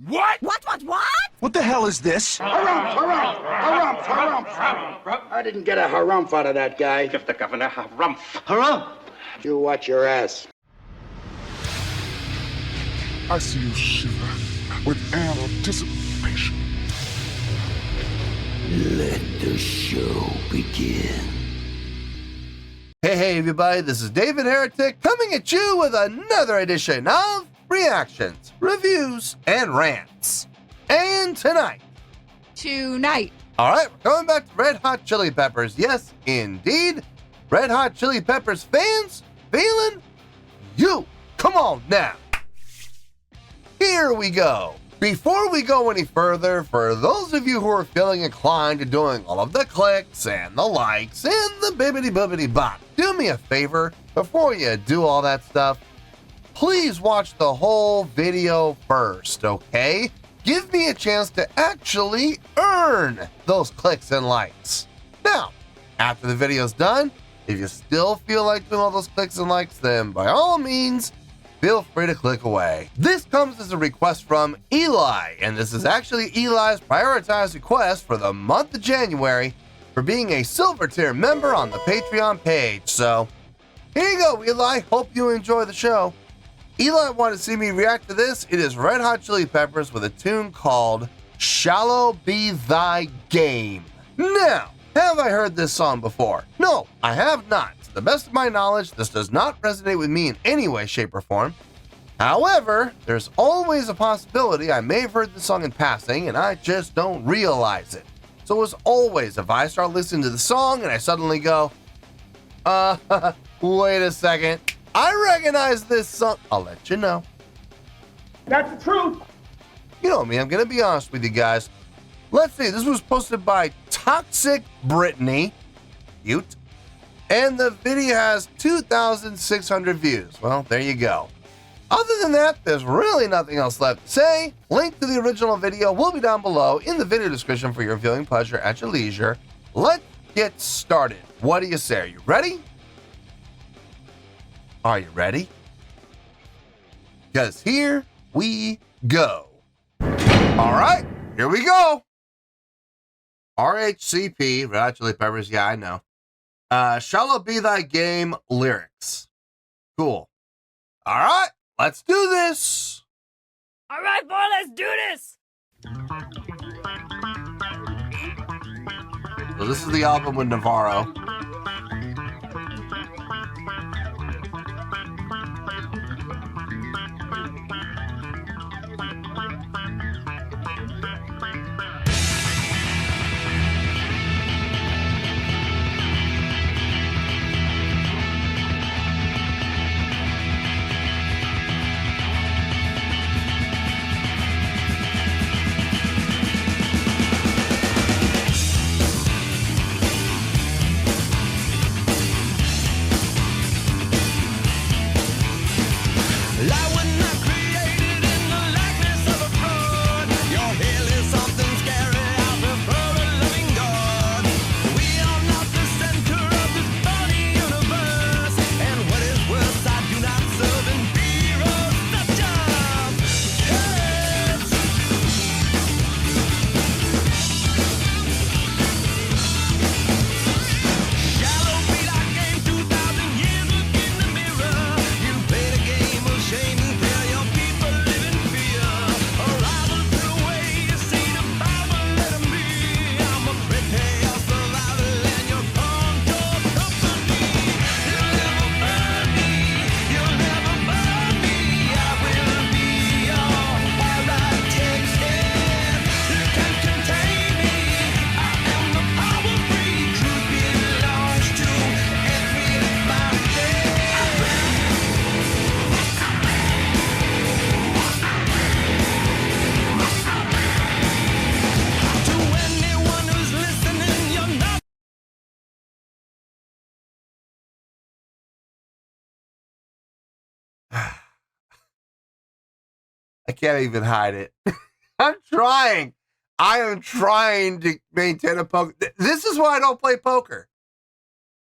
What? What? What the hell is this? Harumph. I didn't get a harumph out of that guy. Give the governor harumph. Harumph! You watch your ass. I see you shiver with anticipation. Let the show begin. Hey everybody, this is David Heretic coming at you with another edition of reactions, reviews, and rants. And tonight, alright, we're going back to Red Hot Chili Peppers. Yes, indeed, Red Hot Chili Peppers fans, feeling you. Come on now. Here we go. Before we go any further, for those of you who are feeling inclined to doing all of the clicks and the likes and the bibbity-bobbity bop, do me a favor before you do all that stuff. Please watch the whole video first, okay? Give me a chance to actually earn those clicks and likes. Now, after the video's done, if you still feel like doing all those clicks and likes, then by all means, feel free to click away. This comes as a request from Eli, and this is actually Eli's prioritized request for the month of January for being a silver tier member on the Patreon page. So, here you go, Eli. Hope you enjoy the show. Eli wanted to see me react to this. It is Red Hot Chili Peppers with a tune called Shallow Be Thy Game. Now, have I heard this song before? No, I have not. To the best of my knowledge, this does not resonate with me in any way, shape, or form. However, there's always a possibility I may have heard the song in passing and I just don't realize it. So as always, if I start listening to the song and I suddenly go, wait a second, I recognize this song, I'll let you know. That's the truth. You know me, I'm gonna be honest with you guys. Let's see, this was posted by Toxic Brittany, cute, and the video has 2,600 views. Well, there you go. Other than that, there's really nothing else left to say. Link to the original video will be down below in the video description for your viewing pleasure at your leisure. Let's get started. What do you say? Are you ready? Are you ready? Because here we go. All right, here we go. RHCP, Red Hot Chili Peppers, yeah, I know. Shallow Be Thy Game lyrics. Cool. All right, let's do this. All right, boy, let's do this. So this is the album with Navarro. I can't even hide it. I'm trying. I am trying to maintain a poker. This is why I don't play poker.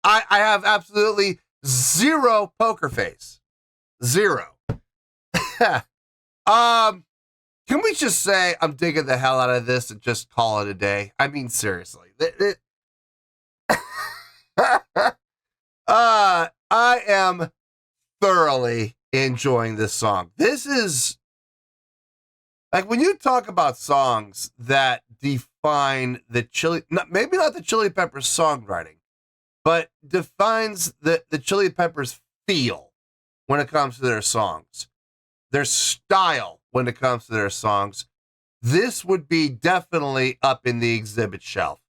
I have absolutely zero poker face. Zero. Can we just say I'm digging the hell out of this and just call it a day? I mean, seriously. I am thoroughly enjoying this song. This is like when you talk about songs that define the maybe not the Chili Peppers songwriting, but defines the Chili Peppers feel when it comes to their songs, their style when it comes to their songs. This would be definitely up in the exhibit shelf.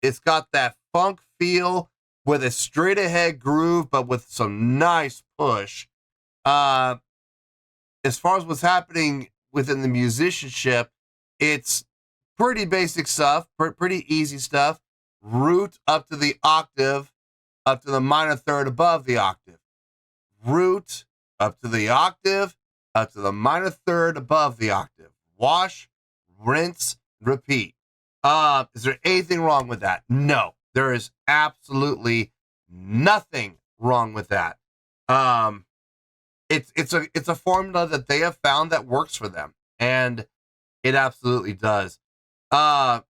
It's got that funk feel with a straight ahead groove, but with some nice push. As far as what's happening within the musicianship, it's pretty basic stuff, pretty easy stuff. Root up to the octave, up to the minor third above the octave. Root up to the octave, up to the minor third above the octave. Wash, rinse, repeat. Is there anything wrong with that? No, there is absolutely nothing wrong with that. It's a formula that they have found that works for them, and it absolutely does. I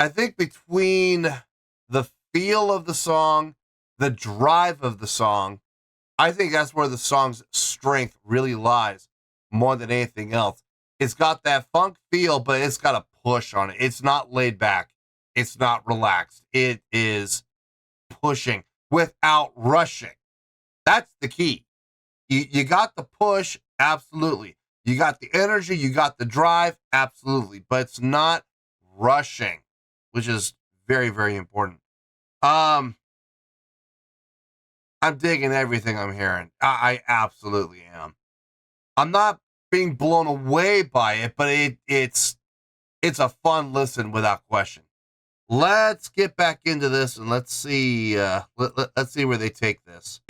think between the feel of the song, the drive of the song, I think that's where the song's strength really lies more than anything else. It's got that funk feel, but it's got a push on it. It's not laid back. It's not relaxed. It is pushing without rushing. That's the key. You got the push, absolutely. You got the energy, you got the drive, absolutely. But it's not rushing, which is very, very important. I'm digging everything I'm hearing. I absolutely am. I'm not being blown away by it, but it's a fun listen without question. Let's get back into this and let's see let's see where they take this.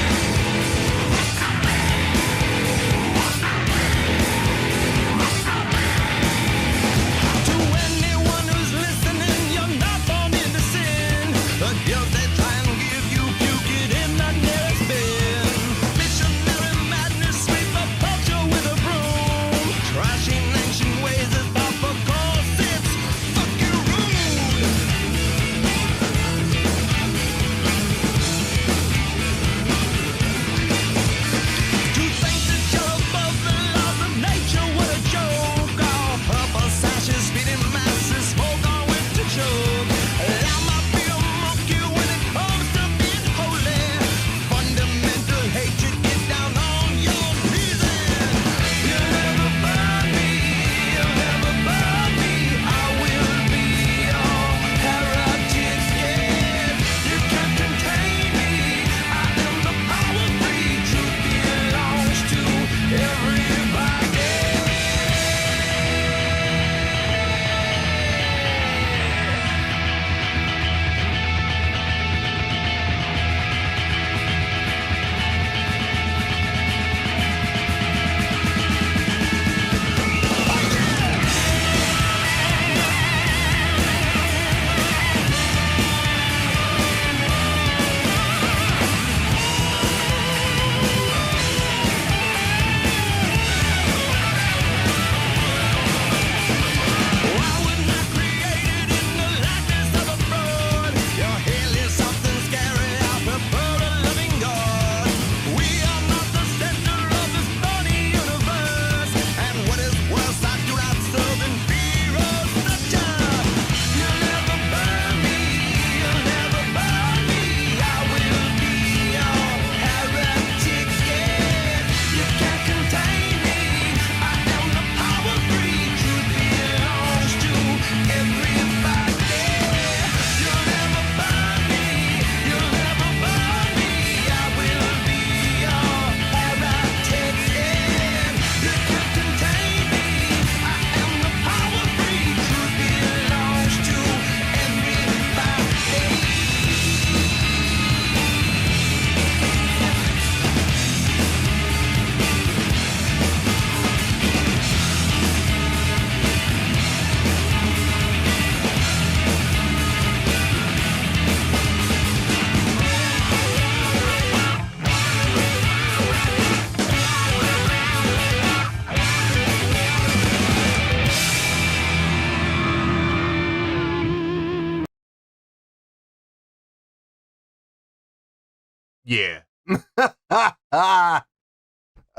Yeah.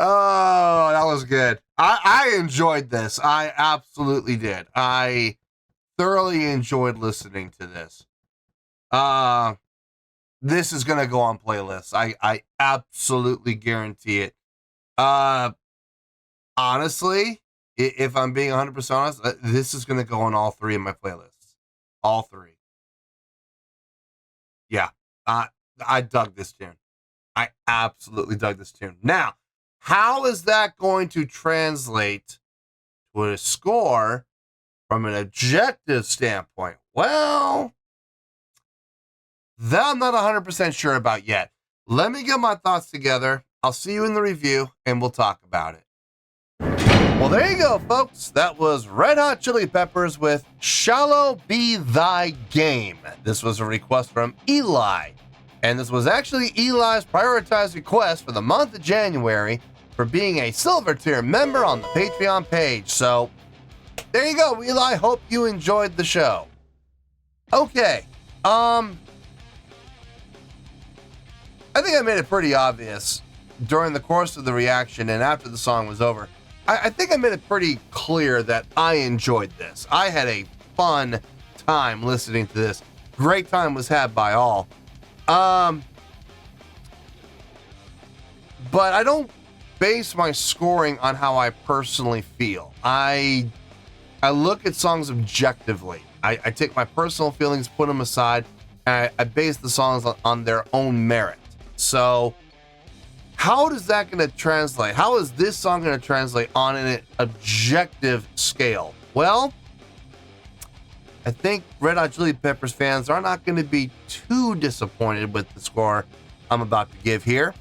Oh, that was good. I enjoyed this. I absolutely did. I thoroughly enjoyed listening to this. This is gonna go on playlists. I absolutely guarantee it. Honestly, if I'm being 100% honest, this is gonna go on all three of my playlists. All three. Yeah. I dug this tune. I absolutely dug this tune. Now, how is that going to translate to a score from an objective standpoint? Well, that I'm not 100% sure about yet. Let me get my thoughts together. I'll see you in the review, and we'll talk about it. Well, there you go, folks. That was Red Hot Chili Peppers with Shallow Be Thy Game. This was a request from Eli. And this was actually Eli's prioritized request for the month of January for being a silver tier member on the Patreon page. So there you go, Eli. Hope you enjoyed the show. Okay. I think I made it pretty obvious during the course of the reaction and after the song was over. I think I made it pretty clear that I enjoyed this. I had a fun time listening to this. Great time was had by all. But I don't base my scoring on how I personally feel. I look at songs objectively. I take my personal feelings, put them aside, and I base the songs on their own merit. So how is that going to translate? How is this song going to translate on an objective scale? Well, I think Red Hot Chili Peppers fans are not going to be too disappointed with the score I'm about to give here.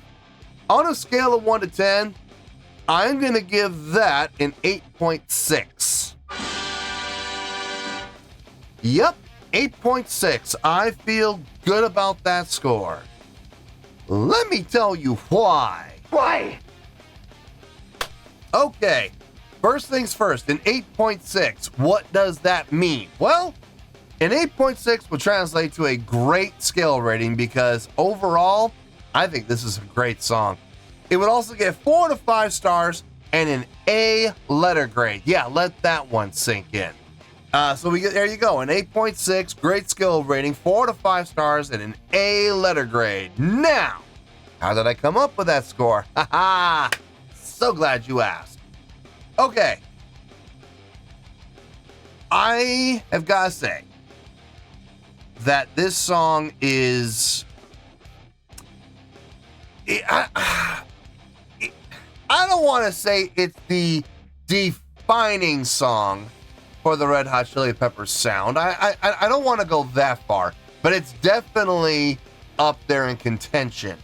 On a scale of 1 to 10, I'm going to give that an 8.6. Yep, 8.6. I feel good about that score. Let me tell you why. Why? Okay, first things first, an 8.6. What does that mean? Well, an 8.6 will translate to a great scale rating because overall, I think this is a great song. It would also get 4 to 5 stars and an A letter grade. Yeah, let that one sink in. So there you go, an 8.6, great skill rating, 4 to 5 stars, and an A letter grade. Now, how did I come up with that score? Haha, so glad you asked. Okay, I have got to say that this song is... I don't want to say it's the defining song for the Red Hot Chili Peppers sound. I don't want to go that far, but it's definitely up there in contention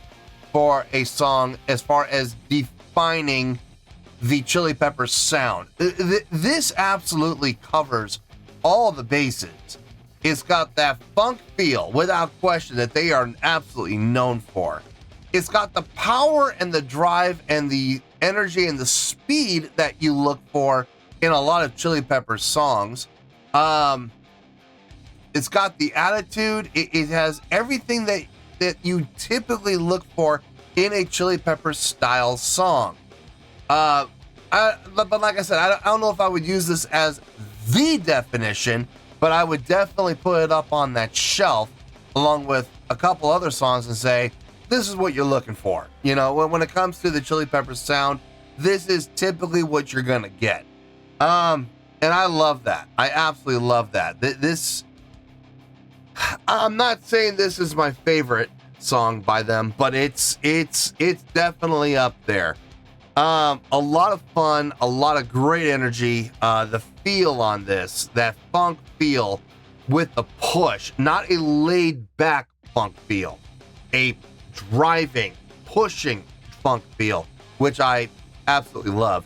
for a song as far as defining the Chili Peppers sound. This absolutely covers all the bases. It's got that funk feel, without question, that they are absolutely known for. It's got the power and the drive and the energy and the speed that you look for in a lot of Chili Peppers songs. It's got the attitude. It has everything that you typically look for in a Chili Peppers style song. But like I said, I don't know if I would use this as the definition, but I would definitely put it up on that shelf along with a couple other songs and say, this is what you're looking for. You know, when it comes to the Chili Peppers sound, this is typically what you're gonna get. And I love that. I absolutely love that. I'm not saying this is my favorite song by them, but it's definitely up there. A lot of fun, a lot of great energy. The feel on this, that funk feel with the push, not a laid back funk feel, a driving, pushing funk feel, which I absolutely love.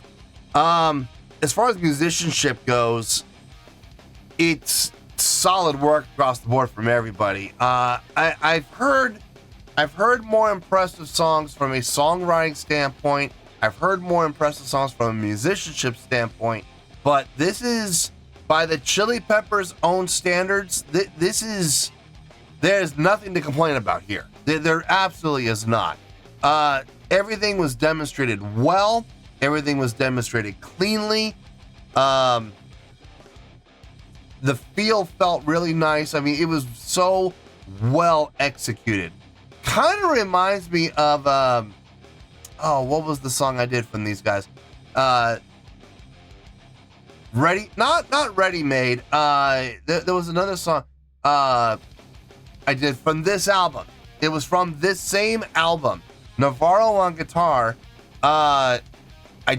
As far as musicianship goes, it's solid work across the board from everybody. I've heard more impressive songs from a songwriting standpoint. I've heard more impressive songs from a musicianship standpoint, but this is, by the Chili Peppers' own standards, there's nothing to complain about here. There absolutely is not. Everything was demonstrated well. Everything was demonstrated cleanly. The feel felt really nice. I mean, it was so well executed. Kind of reminds me of, what was the song I did from these guys? Not Ready Made. There was another song I did from this album. It was from this same album. Navarro on guitar. I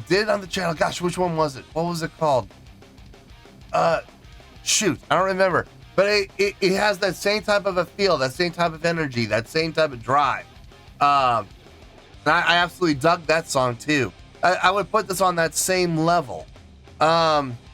did it on the channel. Gosh, which one was it? What was it called? Shoot, I don't remember. But it has that same type of a feel, that same type of energy, that same type of drive. And I absolutely dug that song too. I would put this on that same level.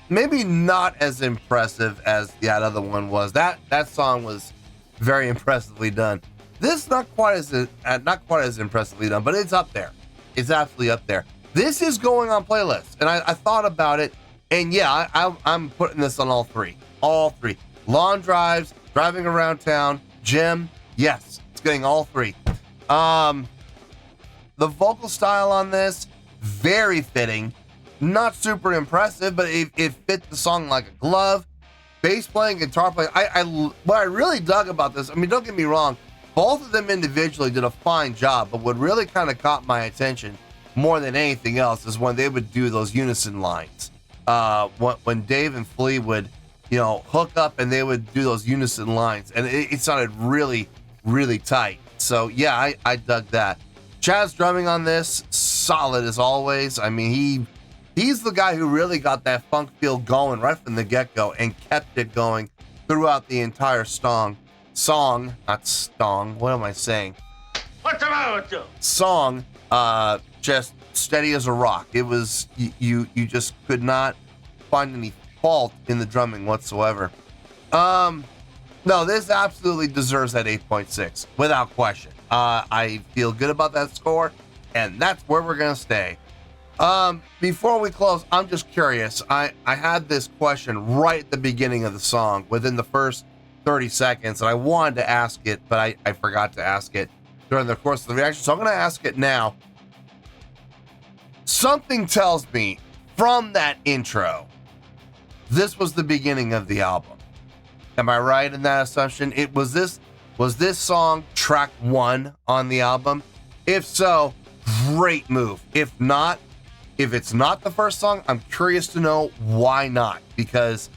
Maybe not as impressive as that other one was. That song was very impressively done. This not quite as impressively done, but it's up there. It's absolutely up there. This is going on playlists, and I thought about it, and yeah, I'm putting this on all three. All three. Long drives, driving around town, gym, yes, it's getting all three. The vocal style on this, very fitting. Not super impressive, but it fit the song like a glove. Bass playing, guitar playing. What I really dug about this, I mean, don't get me wrong, both of them individually did a fine job, but what really kind of caught my attention more than anything else is when they would do those unison lines. When Dave and Flea would, hook up and they would do those unison lines, and it sounded really, really tight. So yeah, I dug that. Chad's drumming on this, solid as always. I mean, he's the guy who really got that funk feel going right from the get-go and kept it going throughout the entire song, not stong. What am I saying? What's the matter with you? Song, just steady as a rock. It was, you just could not find any fault in the drumming whatsoever. No, this absolutely deserves that 8.6 without question. I feel good about that score, and that's where we're gonna stay. Before we close, I'm just curious. I had this question right at the beginning of the song, within the first 30 seconds, and I wanted to ask it, but I forgot to ask it during the course of the reaction, so I'm gonna ask it now. Something tells me from that intro, this was the beginning of the album. Am I right in that assumption? Was this song track 1 on the album? If so, great move. If it's not the first song, I'm curious to know why not, because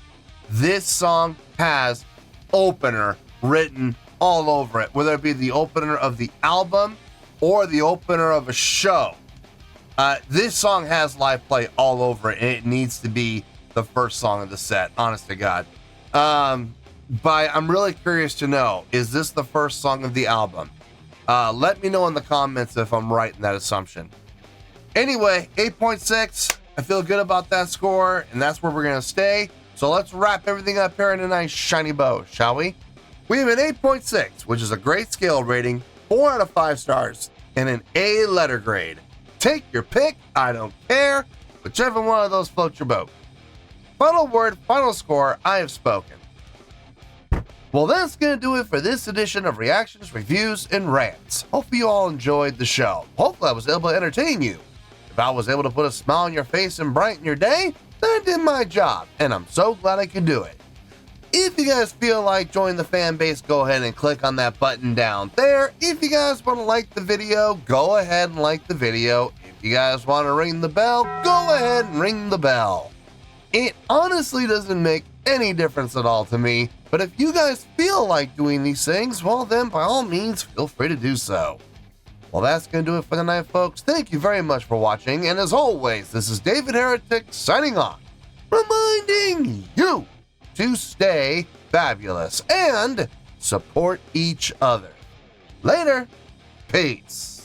this song has opener written all over it, whether it be the opener of the album or the opener of a show. This song has live play all over it, and it needs to be the first song of the set, honest to God. But I'm really curious to know, is this the first song of the album? Let me know in the comments if I'm right in that assumption. Anyway, 8.6, I feel good about that score, and that's where we're going to stay. So let's wrap everything up here in a nice shiny bow, shall we? We have an 8.6, which is a great scale rating, 4 out of 5 stars, and an A letter grade. Take your pick, I don't care, whichever one of those floats your boat. Final word, final score, I have spoken. Well, that's going to do it for this edition of Reactions, Reviews, and Rants. Hopefully you all enjoyed the show. Hopefully I was able to entertain you. If I was able to put a smile on your face and brighten your day, then I did my job, and I'm so glad I could do it. If you guys feel like joining the fan base, go ahead and click on that button down there. If you guys want to like the video, go ahead and like the video. If you guys want to ring the bell, go ahead and ring the bell. It honestly doesn't make any difference at all to me, but if you guys feel like doing these things, well then by all means feel free to do so. Well, that's going to do it for the night, folks. Thank you very much for watching, and as always, this is David Heretic signing off, reminding you to stay fabulous and support each other. Later. Peace.